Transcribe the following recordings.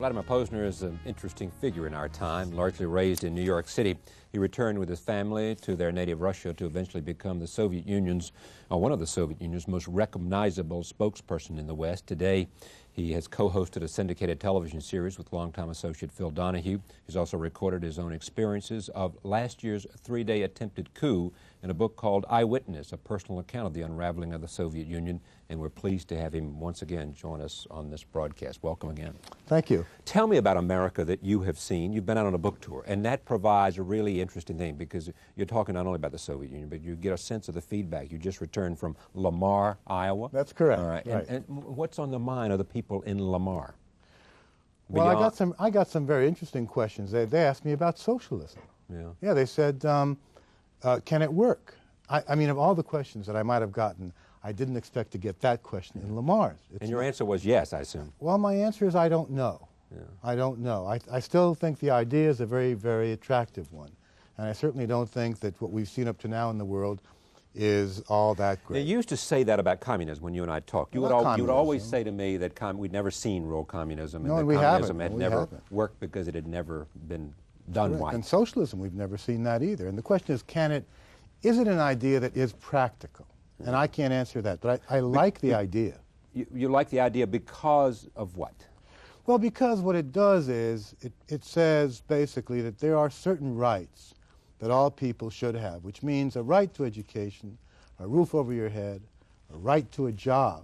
Vladimir Posner is an interesting figure in our time, largely raised in New York City. He returned with his family to their native Russia to eventually become the Soviet Union's, one of the Soviet Union's most recognizable spokesperson in the West. Today, he has co-hosted a syndicated television series with longtime associate Phil Donahue. He's also recorded his own experiences of last year's three-day attempted coup in a book called Eyewitness, a personal account of the unraveling of the Soviet Union. And we're pleased to have him once again join us on this broadcast. Welcome again. Thank you. Tell me about America that you have seen. You've been out on a book tour, and that provides a really interesting thing because you're talking not only about the Soviet Union, but you get a sense of the feedback. You just returned from Lamar, Iowa. That's correct. All right. Right. And what's on the mind of the people in Lamar? Well, I got some very interesting questions. They asked me about socialism. Yeah, they said, can it work? I mean, of all the questions that I might have gotten, I didn't expect to get that question in Lamar's. And your answer was yes, I assume. Well, my answer is I don't know. Yeah. I don't know. I still think the idea is a very, very attractive one. And I certainly don't think that what we've seen up to now in the world is all that great. You used to say that about communism when you and I talked. You would always say to me that we'd never seen real communism, and that communism had never worked because it had never been done right. And socialism, we've never seen that either. And the question is, is it an idea that is practical? And I can't answer that, but I like the idea. You like the idea because of what? Well, because what it does is it says basically that there are certain rights that all people should have, which means a right to education, a roof over your head, a right to a job.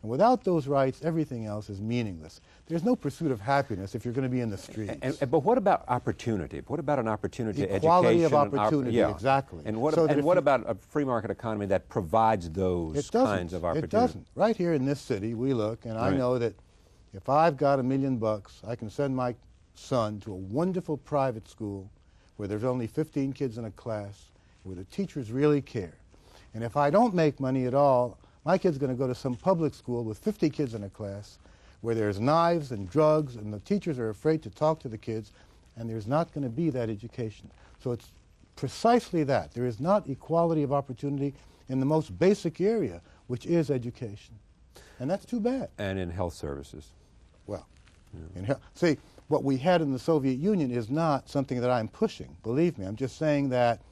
And without those rights, everything else is meaningless. There's no pursuit of happiness if you're going to be in the streets. But what about opportunity? What about an opportunity to education? Equality of opportunity, exactly. And what about a free market economy that provides those kinds of opportunities? It doesn't. Right here in this city, we look, and I know that if I've got $1 million, I can send my son to a wonderful private school where there's only 15 kids in a class, where the teachers really care. And if I don't make money at all, my kid's going to go to some public school with 50 kids in a class where there's knives and drugs and the teachers are afraid to talk to the kids, and there's not going to be that education. So it's precisely that. There is not equality of opportunity in the most basic area, which is education. And that's too bad. And in health services. Well, see, what we had in the Soviet Union is not something that I'm pushing. Believe me, I'm just saying that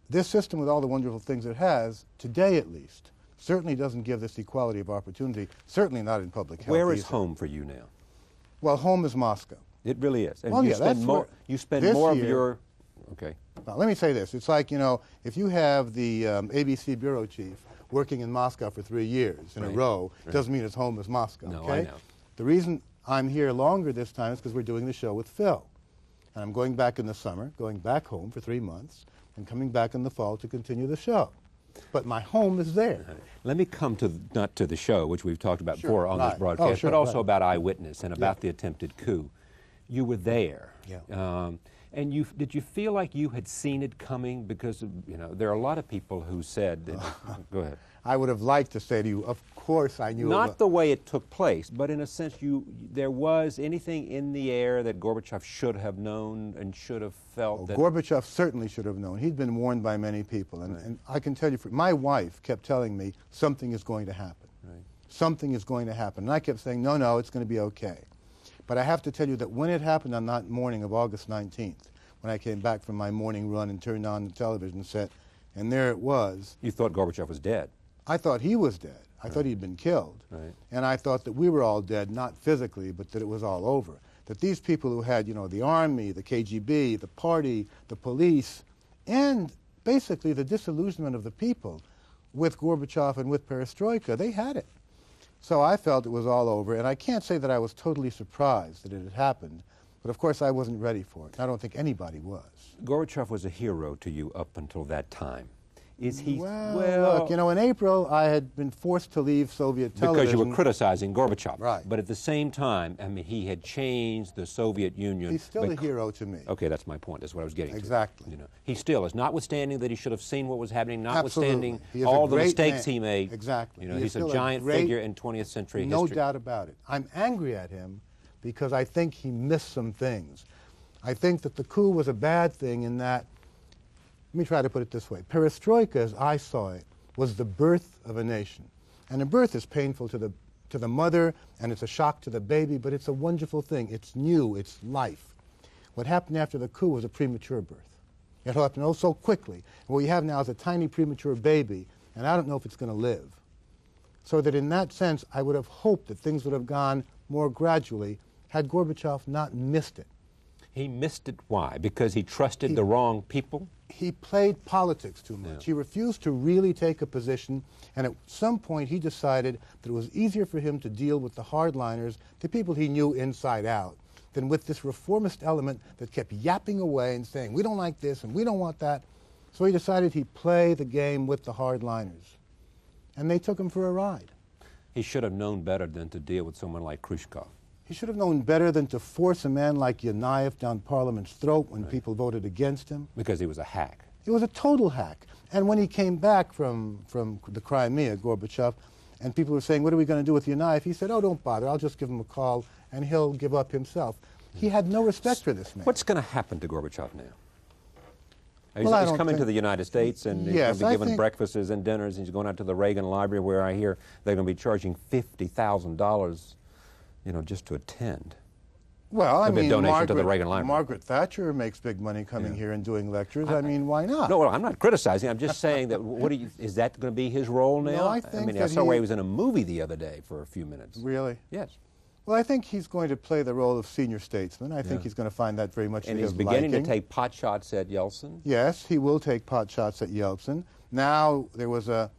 this system, with all the wonderful things it has, today at least, certainly doesn't give this equality of opportunity, certainly not in public health. Where is home for you now? Well, home is Moscow. It really is. And well, you spend more of your... Okay. Now, let me say this. It's like, if you have the ABC bureau chief working in Moscow for 3 years in a row, doesn't mean his home is Moscow, No, okay? I know. The reason I'm here longer this time is because we're doing the show with Phil. And I'm going back in the summer, going back home for 3 months, and coming back in the fall to continue the show. But my home is there. Let me come not to the show, which we've talked about before on this broadcast, but also about Eyewitness and about the attempted coup. You were there. Yeah. And did you feel like you had seen it coming? Because, there are a lot of people who said that, go ahead. I would have liked to say to you, of course I knew. Not the way it took place, but in a sense, there was anything in the air that Gorbachev should have known and should have felt. Gorbachev certainly should have known. He'd been warned by many people, and I can tell you, my wife kept telling me something is going to happen. Right. Something is going to happen, and I kept saying, no, it's going to be okay. But I have to tell you that when it happened on that morning of August 19th, when I came back from my morning run and turned on the television set, and there it was. You thought Gorbachev was dead. I thought he was dead. I thought he'd been killed. Right. And I thought that we were all dead, not physically, but that it was all over. That these people who had, the army, the KGB, the party, the police, and basically the disillusionment of the people with Gorbachev and with Perestroika, they had it. So I felt it was all over, and I can't say that I was totally surprised that it had happened, but of course I wasn't ready for it. I don't think anybody was. Gorbachev was a hero to you up until that time. Is he? Well, look, in April I had been forced to leave Soviet television. Because you were criticizing Gorbachev. Right. But at the same time, he had changed the Soviet Union. He's still a hero to me. Okay, that's my point. That's what I was getting to. Exactly. He still is, notwithstanding that he should have seen what was happening, notwithstanding he all the mistakes he made. Exactly. He's a giant figure in 20th century history. No doubt about it. I'm angry at him because I think he missed some things. I think that the coup was a bad thing in that, let me try to put it this way. Perestroika, as I saw it, was the birth of a nation. And a birth is painful to the to the mother and it's a shock to the baby, but it's a wonderful thing. It's new, it's life. What happened after the coup was a premature birth. It happened so quickly. And what we have now is a tiny premature baby, and I don't know if it's going to live. So that in that sense, I would have hoped that things would have gone more gradually had Gorbachev not missed it. He missed it, why? Because he trusted the wrong people? He played politics too much. Yeah. He refused to really take a position, and at some point he decided that it was easier for him to deal with the hardliners, the people he knew inside out, than with this reformist element that kept yapping away and saying, we don't like this and we don't want that. So he decided he'd play the game with the hardliners. And they took him for a ride. He should have known better than to deal with someone like Khrushchev. He should have known better than to force a man like Yanayev down Parliament's throat when people voted against him. Because he was a hack. He was a total hack. And when he came back from the Crimea, Gorbachev, and people were saying, what are we going to do with Yanayev? He said, oh, don't bother. I'll just give him a call, and he'll give up himself. He had no respect for this man. What's going to happen to Gorbachev now? Well, he's coming to the United States, and he's Yes, going to be I given think- breakfasts and dinners, and he's going out to the Reagan Library, where I hear they're going to be charging $50,000, you know, just to attend. Well, I It'll be a mean, donation to the Reagan Library. Margaret Thatcher makes big money coming here and doing lectures. I mean, why not? No, well, I'm not criticizing. I'm just saying that is that going to be his role now? No, I think mean, I that saw where he was in a movie the other day for a few minutes. Really? Yes. Well, I think he's going to play the role of senior statesman. I think he's going to find that very much to And his he's beginning liking. to take pot shots at Yeltsin. Yes, he will take pot shots at Yeltsin. Now, there was a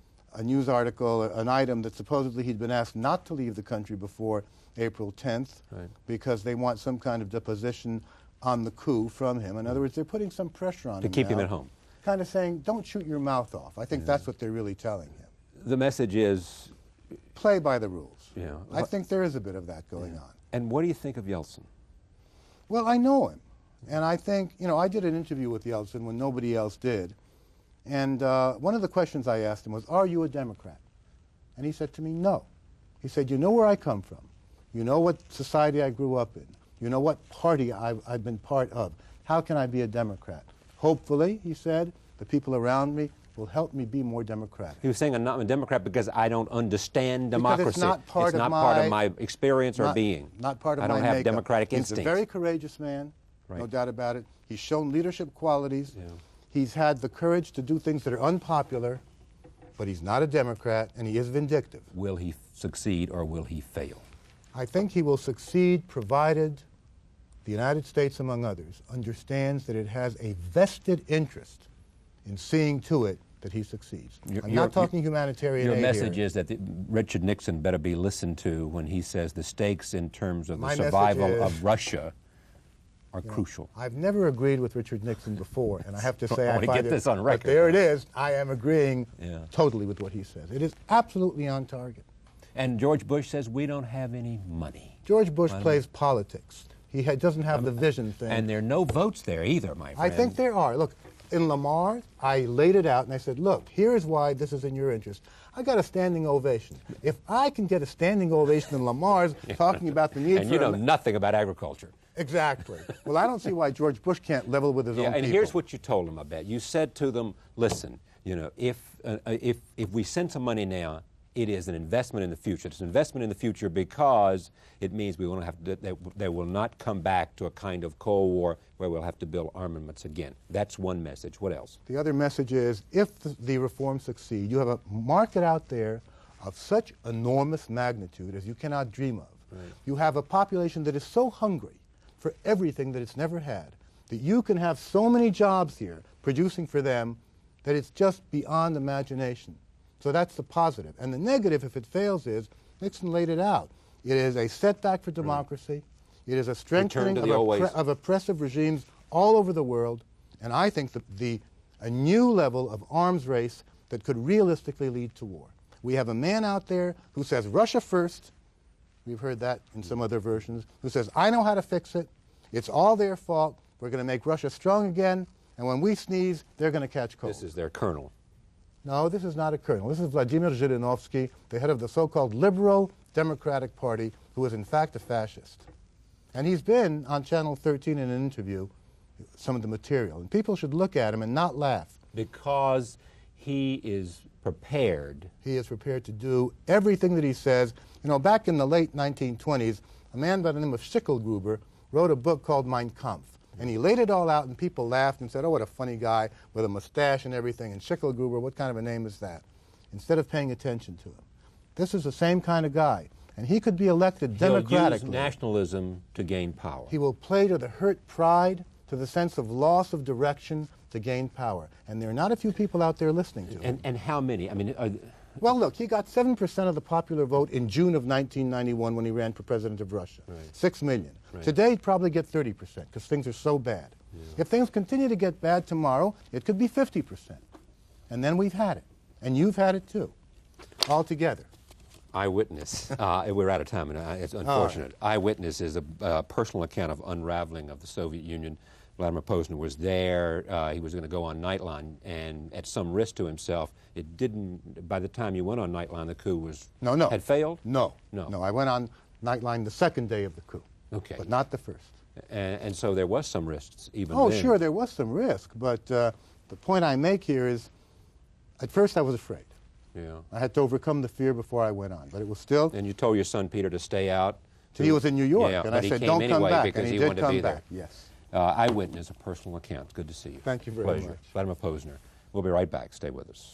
news article, an item that supposedly he'd been asked not to leave the country before April 10th because they want some kind of deposition on the coup from him. In other words, they're putting some pressure on him To keep him now, at home. kind of saying, don't shoot your mouth off. I think that's what they're really telling him. The message is, Play by the rules. Yeah. I think there is a bit of that going on. and what do you think of Yeltsin? Well, I know him. And I think, you know, I did an interview with Yeltsin when nobody else did. And one of the questions I asked him was, are you a Democrat? And he said to me, no. He said, you know where I come from. You know what society I grew up in. You know what party I've been part of. How can I be a Democrat? Hopefully, he said, the people around me will help me be more democratic. He was saying I'm not a Democrat because I don't understand democracy. Because it's not part of my experience or being. Not part of I my don't have makeup. democratic He's instincts. a very courageous man, no Right. doubt about it. He's shown leadership qualities. Yeah. He's had the courage to do things that are unpopular, but he's not a Democrat, and he is vindictive. Will he succeed or will he fail? I think he will succeed provided the United States, among others, understands that it has a vested interest in seeing to it that he succeeds. I'm not talking humanitarian Your aid message here. is that Richard Nixon better be listened to when he says the stakes in terms of My the message survival is- of Russia are crucial. I've never agreed with Richard Nixon before, and I have to say I I want to find get it, this on but record. there it is. I am agreeing Yeah. totally with what he says. It is absolutely on target. And George Bush says we don't have any money. George Bush plays politics. He doesn't have the vision thing. And there are no votes there either, my friend. I think there are. Look, in Lamar, I laid it out and I said, look, here is why this is in your interest. I got a standing ovation. If I can get a standing ovation in Lamar's talking about the need And for... you know nothing about agriculture. Exactly. Well, I don't see why George Bush can't level with his own And people. here's what you told them, I bet. You said to them, listen, you know, if we send some money now, it is an investment in the future. It's an investment in the future because it means we won't have to, they will not come back to a kind of Cold War where we'll have to build armaments again. That's one message. What else? The other message is, if the reforms succeed, you have a market out there of such enormous magnitude as you cannot dream of. Right. You have a population that is so hungry for everything that it's never had, that you can have so many jobs here producing for them that it's just beyond imagination. So that's the positive. And the negative, if it fails, is, Nixon laid it out. It is a setback for democracy. It is a strengthening of oppressive regimes all over the world. And I think that a new level of arms race that could realistically lead to war. We have a man out there who says Russia first. We've heard that in some other versions. Who says, I know how to fix it. It's all their fault. We're going to make Russia strong again. And when we sneeze, they're going to catch cold. This is their colonel. No, this is not a colonel. This is Vladimir Zhirinovsky, the head of the so-called Liberal Democratic Party, who is in fact a fascist. And he's been on Channel 13 in an interview, some of the material. And people should look at him and not laugh. Because he is prepared. He is prepared to do everything that he says. You know, back in the late 1920s, a man by the name of Schicklgruber wrote a book called Mein Kampf. And he laid it all out, and people laughed and said, oh, what a funny guy with a mustache and everything. And Schicklgruber, what kind of a name is that? Instead of paying attention to him. This is the same kind of guy. And he could be elected democratically. He'll use nationalism to gain power. He will play to the hurt pride, to the sense of loss of direction to gain power. And there are not a few people out there listening to him. And how many? I mean, well, look, he got 7% of the popular vote in June of 1991 when he ran for president of Russia. Right. 6 million. Right. Today, he'd probably get 30% because things are so bad. Yeah. If things continue to get bad tomorrow, it could be 50%. And then we've had it. And you've had it too, all together. Eyewitness. We're out of time, and it's unfortunate. Right. Eyewitness is a personal account of unraveling of the Soviet Union. Vladimir Posner was there. He was going to go on Nightline, and at some risk to himself, it didn't. By the time you went on Nightline, the coup had failed. No. I went on Nightline the second day of the coup. Okay, but not the first. And so there was some risks even. Oh, then. Sure, there was some risk, but the point I make here is, at first I was afraid. Yeah. I had to overcome the fear before I went on, but it was still. And you told your son Peter to stay out. He was in New York, yeah, and I said, "Don't come back," and he did come back. Yes. Eyewitness, a personal account. Good to see you. Thank you very much. Vladimir Posner. We'll be right back. Stay with us.